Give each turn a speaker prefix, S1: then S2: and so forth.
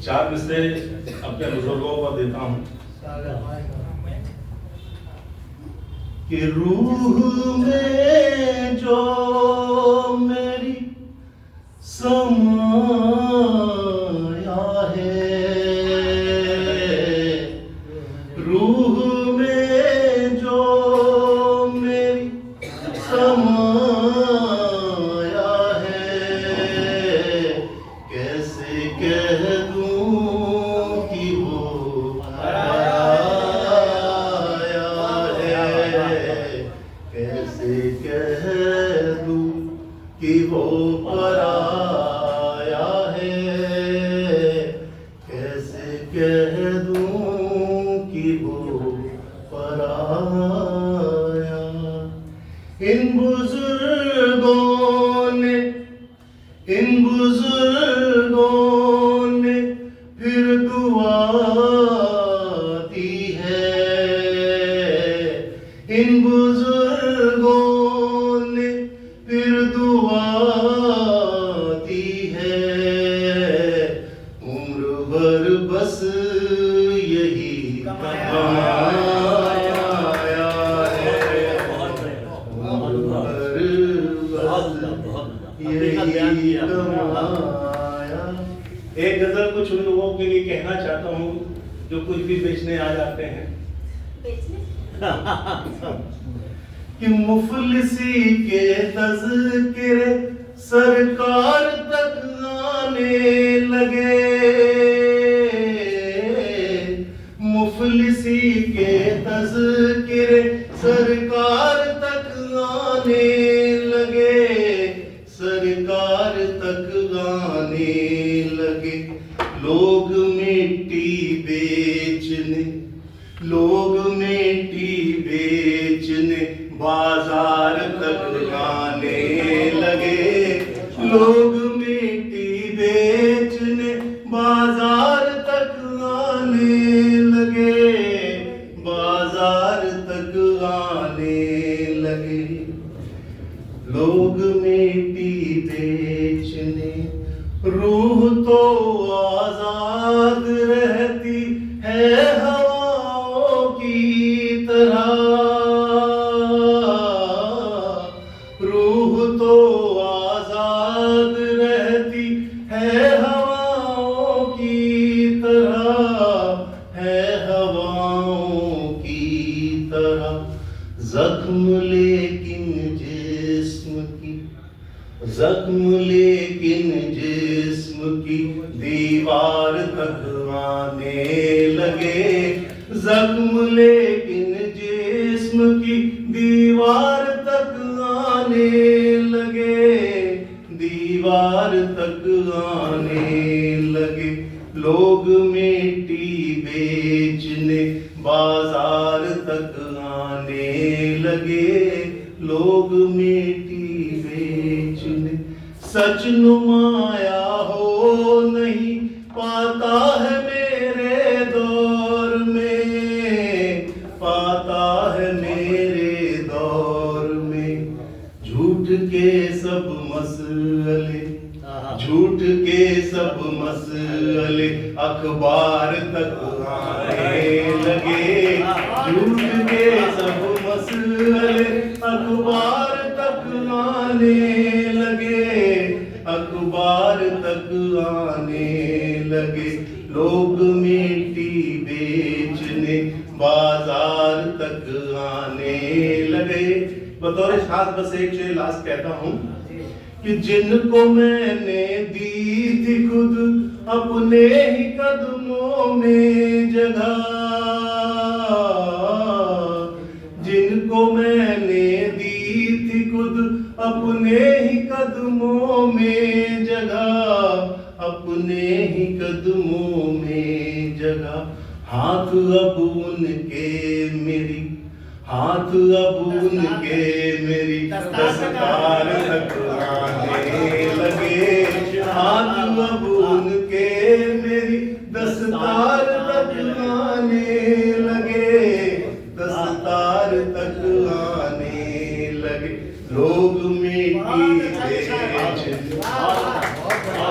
S1: चार मिसरे अपने बुजुर्गों को देता हूँ कि रूह में जो मेरी समाया है, रूह में जो मेरी समाया है, कैसे कह दूं कि वो आया है, कैसे कह दूं कि वो पराया है, कैसे कह दूं कि वो पराया। इन बुजुर्गों ने फिर दुआ दी है, इन बुजुर्गों ने फिर दुआ दी है, उम्र भर बस यही कमाया है, उम्र भर बस यही कमाया। एक गजल कुछ उन लोगों के लिए कहना चाहता हूँ जो कुछ भी बेचने आ जाते हैं कि मुफलिसी के तज़किरे सरकार तक आने लगे, मुफलिसी के तज़किरे सरकार तक आने लगे, सरकार तक आने लगे। लोग मिट्टी बेचने बाजार तक आने लगे, लोग मिट्टी बेचने बाजार तक आने लगे, बाजार तक आने लगे। लोग मिट्टी बेचने, रूह तो आजाद रहती है हवाओं की तरह, रूह तो आजाद रहती है हवाओं की तरह, है हवाओं की तरह। जख्म लेकिन जिस्म की दीवार तक आने लगे, जख्म लेकिन जिस्म की दीवार तक आने लगे, दीवार तक आने लगे। लोग मिट्टी बेचने बाजार तक आने लगे, लोग मिट्टी बेचने। सच नुमाया हो नहीं पाता है मेरे दौर में, पाता है मेरे दौर में। झूठ के सब मसले अखबार तक आने लगे, झूठ के सब मसले अखबार तक आने लगे, अखबार तक आने लगे। लोग मिट्टी बेचने बाजार तक आने लगे। बतौर खास बस एक शेर लास्ट कहता हूँ कि जिनको मैंने दी थी खुद अपने ही कदमों में जगह, जिनको मैंने दी थी खुद अपने ही कदमों में जगह, अपने ही कदमों में जगह। हाथ अब उनके मेरी दस्तकार तक आने लगे, हाथ